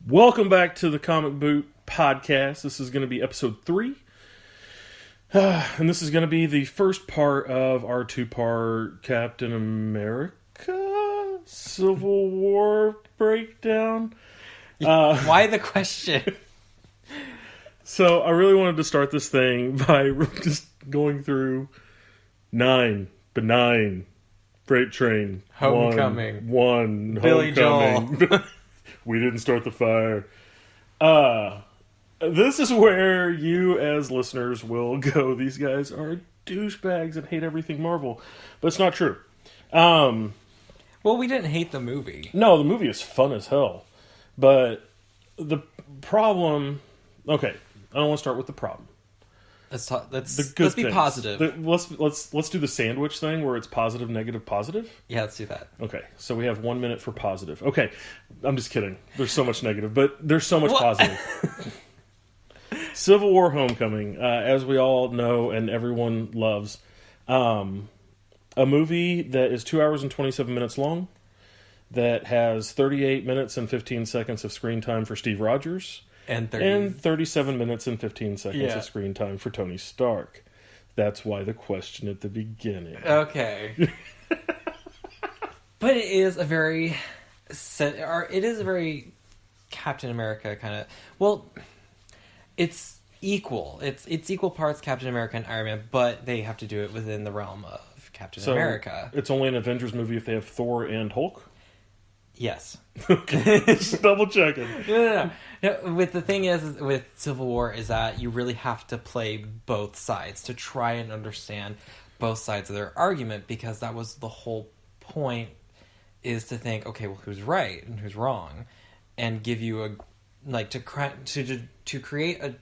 Welcome back to the Comic Boot Podcast. This is going to be episode 3. And this is going to be the first part of our 2-part Captain America Civil War breakdown. Why the question? So I really wanted to start this thing by just going through 9, benign, freight train, Homecoming, one Billy Homecoming. Joel. We didn't start the fire. This is where you as listeners will go, these guys are douchebags and hate everything Marvel. But it's not true. Well, we didn't hate the movie. No, the movie is fun as hell. But the problem... Okay, I don't want to start with the problem. Let's be things. positive. Let's do the sandwich thing where it's positive, negative, positive. Yeah, let's do that. Okay, so we have 1 minute for positive. Okay, I'm just kidding. There's so much negative, but there's so much positive. Civil War Homecoming, as we all know and everyone loves, a movie that is 2 hours and 27 minutes long, that has 38 minutes and 15 seconds of screen time for Steve Rogers, and 37 minutes and 15 seconds of screen time for Tony Stark. That's why the question at the beginning. Okay. But it is a very Captain America kind of... Well, it's equal. It's equal parts Captain America and Iron Man, but they have to do it within the realm of Captain America. It's only an Avengers movie if they have Thor and Hulk? Yes. Okay, just double checking. No. With the thing is with Civil War is that you really have to play both sides to try and understand both sides of their argument, because that was the whole point, is to think, okay, well, who's right and who's wrong, and give you to create a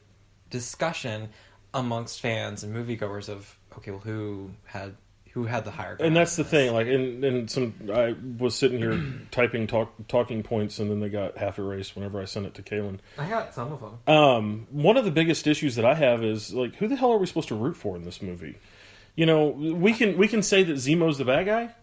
discussion amongst fans and moviegoers of, okay, well, who had the higher ground. And that's the thing, like, I was sitting here typing talking points, and then they got half erased whenever I sent it to Kaylin. I got some of them. One of the biggest issues that I have is, like, who the hell are we supposed to root for in this movie? You know, we can say that Zemo's the bad guy,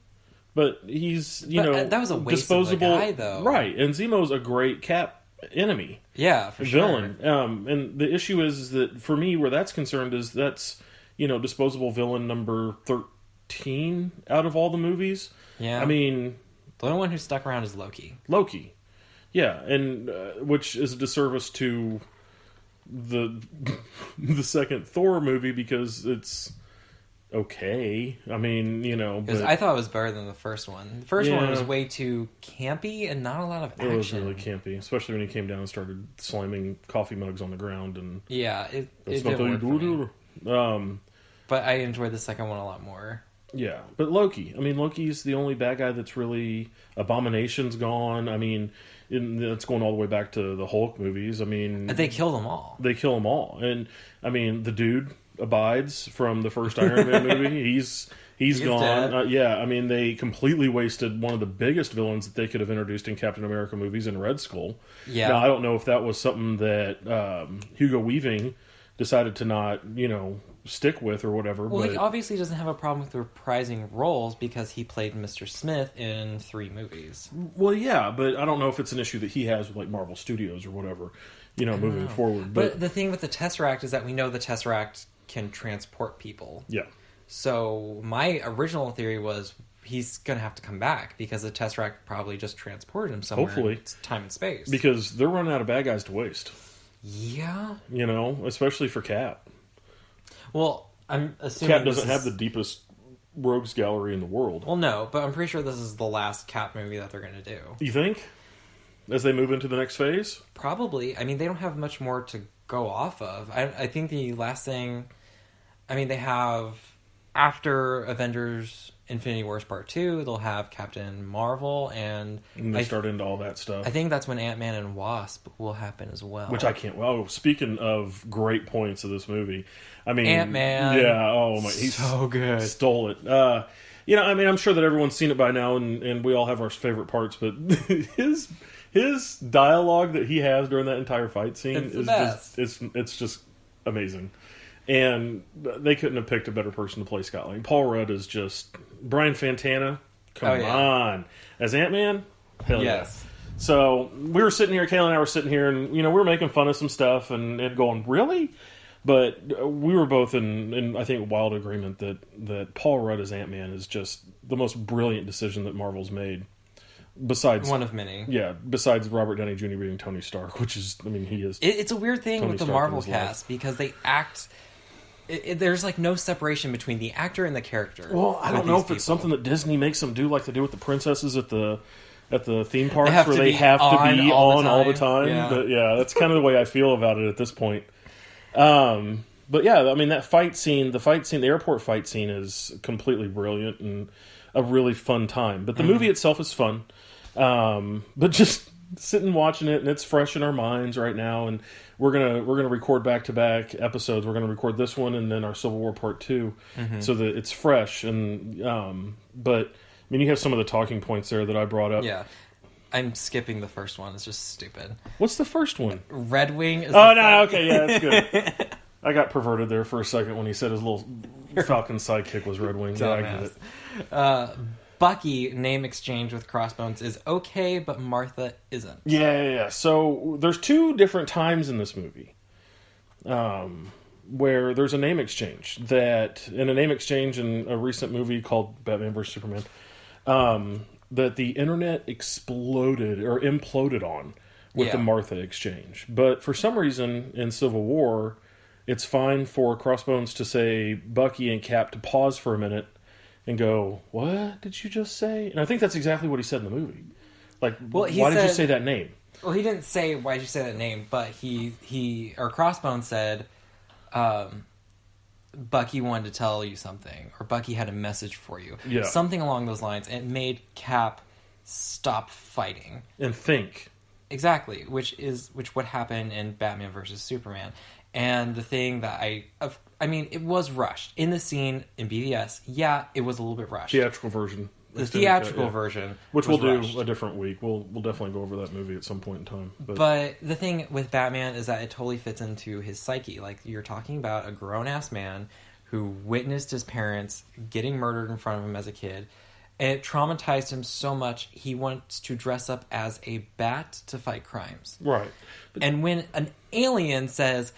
but he's, that was a waste disposable of a guy, though. Right, and Zemo's a great Cap enemy. Yeah, for villain. sure. And the issue is that, for me, where that's concerned is that's, disposable villain number 13 out of all the movies. Yeah. I mean... The only one who stuck around is Loki. Yeah, and which is a disservice to the second Thor movie, because it's okay. I mean, Because I thought it was better than the first one. The first one was way too campy and not a lot of action. It was really campy, especially when he came down and started slamming coffee mugs on the ground. And yeah, it didn't work for me. But I enjoyed the second one a lot more. Yeah, but Loki. I mean, Loki's the only bad guy that's really... Abomination's gone. I mean, it's going all the way back to the Hulk movies. I mean... They kill them all. And, I mean, the dude abides from the first Iron Man movie. He's gone. I mean, they completely wasted one of the biggest villains that they could have introduced in Captain America movies in Red Skull. Yeah. Now, I don't know if that was something that Hugo Weaving decided to not, stick with or whatever. Well, but he obviously doesn't have a problem with reprising roles because he played Mr. Smith in 3 movies. Well, yeah, but I don't know if it's an issue that he has with, like, Marvel Studios or whatever, moving forward. But the thing with the Tesseract is that we know the Tesseract can transport people. Yeah. So my original theory was he's going to have to come back because the Tesseract probably just transported him somewhere. Hopefully. In time and space. Because they're running out of bad guys to waste. Yeah. Especially for Cap. Well, I'm assuming Cap doesn't have the deepest rogues gallery in the world. Well, no, but I'm pretty sure this is the last Cap movie that they're going to do. You think? As they move into the next phase? Probably. I mean, they don't have much more to go off of. I think the last thing... I mean, they have... After Avengers Infinity Wars Part 2, they'll have Captain Marvel, and they start into all that stuff. I think that's when Ant-Man and Wasp will happen as well. Which I can't... Oh, speaking of great points of this movie... I mean... Ant-Man. Yeah, oh my... He's so good. Stole it. I mean, I'm sure that everyone's seen it by now, and we all have our favorite parts, but his dialogue that he has during that entire fight scene it's just amazing. And they couldn't have picked a better person to play Scott Lang. Paul Rudd is just... Brian Fantana, come on. As Ant-Man? Hell yes. So we were sitting here, Kayla and I were sitting here, and we were making fun of some stuff and going, really? But we were both in I think, wild agreement that Paul Rudd as Ant-Man is just the most brilliant decision that Marvel's made. Besides one of many. Yeah, besides Robert Downey Jr. being Tony Stark, which is, he is. It's a weird thing Tony with the Stark Marvel cast because they act. There's like no separation between the actor and the character. Well, I don't know if it's something that Disney makes them do, like they do with the princesses at the theme parks, where they have to be on all the time. Yeah. But yeah, that's kind of the way I feel about it at this point. But yeah, that fight scene, the airport fight scene is completely brilliant and a really fun time. But the movie itself is fun. But just sitting watching it, and it's fresh in our minds right now, and we're gonna record back-to-back episodes. We're gonna record this one and then our Civil War Part 2, so that it's fresh. And but you have some of the talking points there that I brought up. Yeah, I'm skipping the first one. It's just stupid. What's the first one? Red Wing. Is okay, yeah, that's good. I got perverted there for a second when he said his little Falcon sidekick was Red Wing. Yeah, I get it. Bucky name exchange with Crossbones is okay, but Martha isn't. Yeah. So there's two different times in this movie where there's a name exchange. In a name exchange in a recent movie called Batman vs. Superman, that the internet exploded or imploded on with the Martha exchange. But for some reason in Civil War, it's fine for Crossbones to say Bucky and Cap to pause for a minute and go, "What did you just say?" And I think that's exactly what he said in the movie. Like, why did you say that name? Well, he didn't say why did you say that name, but he or Crossbones said, Bucky wanted to tell you something, or Bucky had a message for you. Yeah. Something along those lines. And it made Cap stop fighting. And think. Exactly, which what happened in Batman vs. Superman. And the thing that it was rushed. In the scene in BVS, yeah, it was a little bit rushed. Theatrical version. The theatrical version. Which we'll do a different week. We'll definitely go over that movie at some point in time. But the thing with Batman is that it totally fits into his psyche. Like, you're talking about a grown-ass man who witnessed his parents getting murdered in front of him as a kid. And it traumatized him so much, he wants to dress up as a bat to fight crimes. Right. And when an alien says,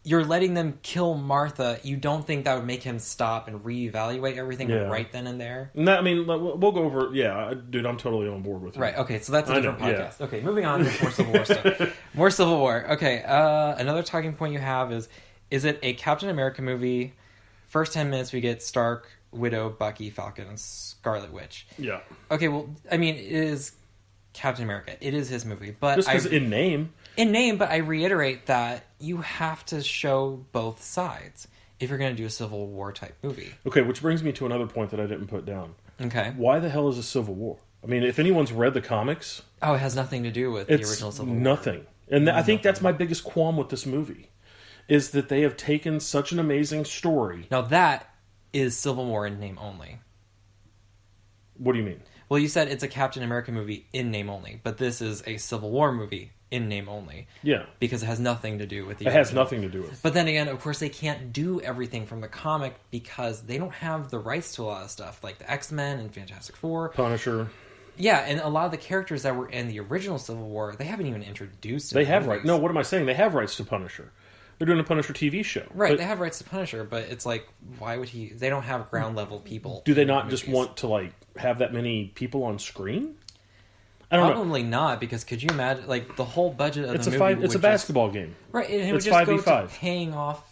you're letting them kill Martha, you don't think that would make him stop and reevaluate everything right then and there? No, we'll go over... Yeah, dude, I'm totally on board with you. Right, okay, so that's a different podcast. Yeah. Okay, moving on to more Civil War stuff. More Civil War. Okay, another talking point you have is it a Captain America movie? First 10 minutes we get Stark, Widow, Bucky, Falcon, and Scarlet Witch. Yeah. Okay, well, it is Captain America. It is his movie. But just because in name... In name, but I reiterate that you have to show both sides if you're going to do a Civil War type movie. Okay, which brings me to another point that I didn't put down. Okay. Why the hell is a Civil War? If anyone's read the comics... Oh, it has nothing to do with the original Civil War. Nothing. And I think that's my biggest qualm with this movie, is that they have taken such an amazing story... Now that is Civil War in name only. What do you mean? Well, you said it's a Captain America movie in name only, but this is a Civil War movie in name only. Yeah. Because it has nothing to do with the original. It has nothing to do with it. But then again, of course, they can't do everything from the comic because they don't have the rights to a lot of stuff, like the X-Men and Fantastic Four. Punisher. Yeah, and a lot of the characters that were in the original Civil War, they haven't even introduced. They have rights. No, what am I saying? They have rights to Punisher. They're doing a Punisher TV show. Right, they have rights to Punisher, but it's like, why would he... They don't have ground level people. Do they not just want to, have that many people on screen? I don't know. Probably not, because could you imagine, the whole budget of the movie... It's a basketball game. Right, and it would just go to paying off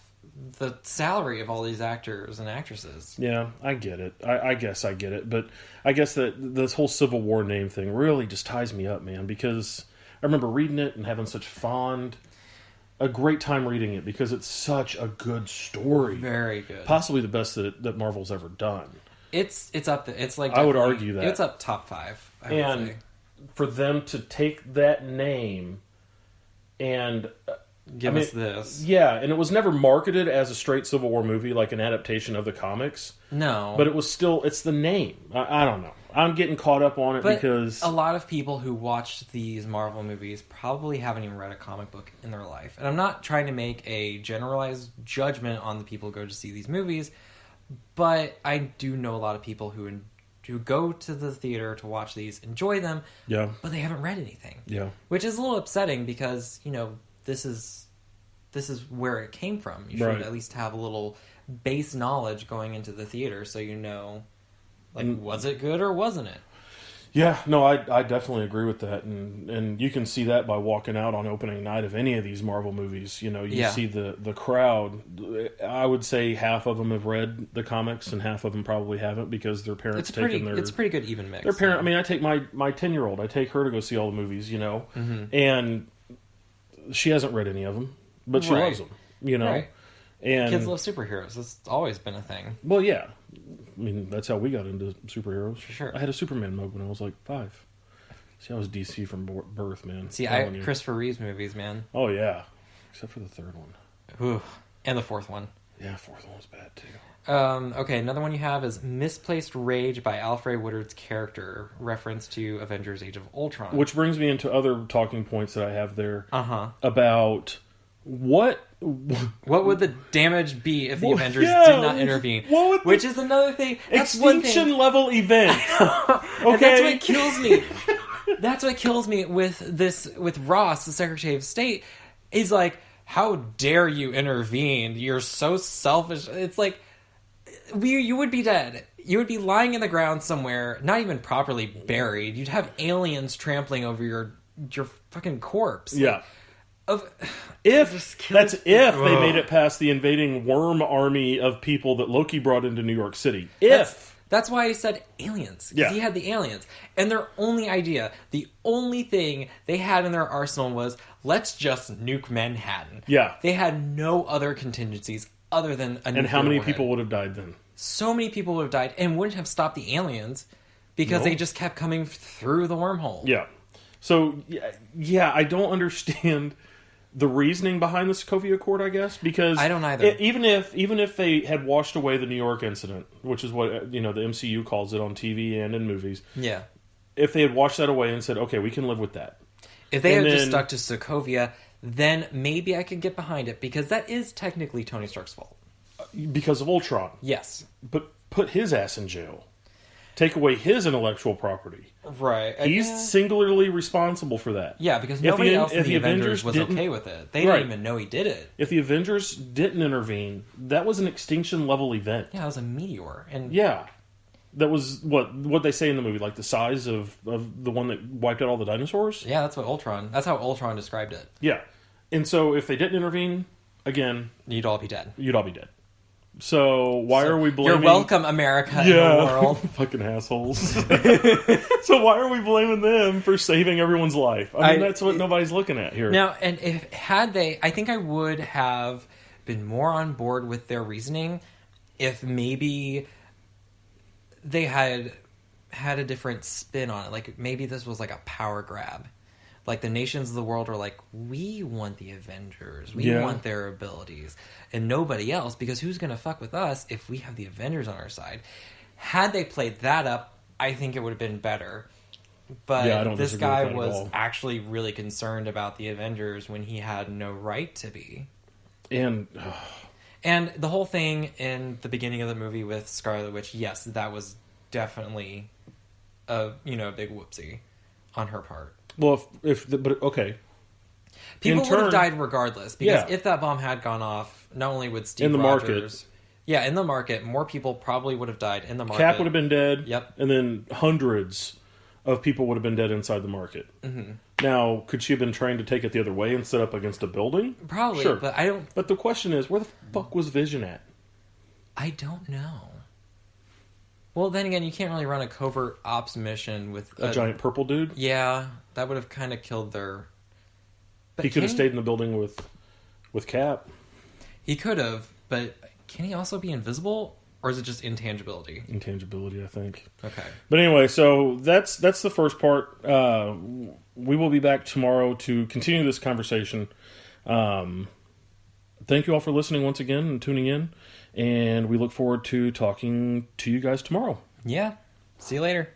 the salary of all these actors and actresses. Yeah, I get it. I guess I get it. But I guess that this whole Civil War name thing really just ties me up, man, because I remember reading it and having such a great time reading it, because it's such a good story. Very good. Possibly the best that Marvel's ever done. It's up there. It's I would argue that. It's up top 5, I would say. For them to take that name and... Give us this. Yeah, and it was never marketed as a straight Civil War movie, like an adaptation of the comics. No. But it was still... It's the name. I don't know. I'm getting caught up on it because... a lot of people who watch these Marvel movies probably haven't even read a comic book in their life. And I'm not trying to make a generalized judgment on the people who go to see these movies, but I do know a lot of people who who go to the theater to watch these enjoy them, but they haven't read anything. Yeah. Which is a little upsetting because, this is where it came from. You should at least have a little base knowledge going into the theater so was it good or wasn't it? Yeah, no, I definitely agree with that, and you can see that by walking out on opening night of any of these Marvel movies. You see the crowd. I would say half of them have read the comics, and half of them probably haven't because their parents taking their. It's a pretty good even mix. Their parent. I mean, I take my 10-year-old. I take her to go see all the movies. And she hasn't read any of them, but she loves them. Right. And kids love superheroes. It's always been a thing. Well, yeah. I mean, that's how we got into superheroes. For sure. I had a Superman mug when I was like 5. See, I was DC from birth, man. See, Christopher Reeves movies, man. Oh, yeah. Except for the third one. Ooh. And the fourth one. Yeah, fourth one was bad, too. Okay, another one you have is Misplaced Rage by Alfred Woodard's character, reference to Avengers Age of Ultron. Which brings me into other talking points that I have there about what would the damage be if the Avengers did not intervene? Which is another thing. That's extinction level event. Okay, and that's what kills me. That's what kills me with Ross, the Secretary of State. He's like, "How dare you intervene? You're so selfish." It's like you would be dead. You would be lying in the ground somewhere, not even properly buried. You'd have aliens trampling over your fucking corpse. Yeah. If they made it past the invading worm army of people that Loki brought into New York City. That's why I said aliens. Because he had the aliens. And their only idea, the only thing they had in their arsenal was, let's just nuke Manhattan. Yeah. They had no other contingencies other than a nuclear And how many warhead. people would have died then? So many people would have died and wouldn't have stopped the aliens because they just kept coming through the wormhole. Yeah. So, I don't understand the reasoning behind the Sokovia Accord, I guess, because I don't either. Even if they had washed away the New York incident, which is what the MCU calls it on TV and in movies, if they had washed that away and said, okay, we can live with that, if they had just stuck to Sokovia, then maybe I could get behind it because that is technically Tony Stark's fault because of Ultron. Yes, but put his ass in jail. Take away his intellectual property. Right. He's singularly responsible for that. Yeah, because nobody else in the Avengers was okay with it. They didn't even know he did it. If the Avengers didn't intervene, that was an extinction-level event. Yeah, it was a meteor. And that was, what they say in the movie, like the size of the one that wiped out all the dinosaurs? Yeah, that's how Ultron described it. Yeah. And so if they didn't intervene, again... You'd all be dead. So why are we blaming... You're welcome, America, in the world. Fucking assholes. So why are we blaming them for saving everyone's life? I mean, that's what nobody's looking at here. Now, and I think I would have been more on board with their reasoning if maybe they had a different spin on it. Like, maybe this was like a power grab. Like, the nations of the world are like, we want the Avengers. We want their abilities. And nobody else, because who's going to fuck with us if we have the Avengers on our side? Had they played that up, I think it would have been better. But this guy was actually really concerned about the Avengers when he had no right to be. And the whole thing in the beginning of the movie with Scarlet Witch, yes, that was definitely a big whoopsie on her part. Well, but okay. People would have died regardless, because if that bomb had gone off, not only would Steve Rogers... in the market, more people probably would have died in the market. Cap would have been dead. Yep. And then hundreds of people would have been dead inside the market. Mm-hmm. Now, could she have been trained to take it the other way and set up against a building? Probably, sure. But I don't... But the question is, where the fuck was Vision at? I don't know. Well, then again, you can't really run a covert ops mission with... A giant purple dude? Yeah, that would have kind of killed their... But he could have stayed in the building with Cap. He could have, but can he also be invisible? Or is it just intangibility? Intangibility, I think. Okay. But anyway, so that's the first part. We will be back tomorrow to continue this conversation. Thank you all for listening once again and tuning in. And we look forward to talking to you guys tomorrow. Yeah. See you later.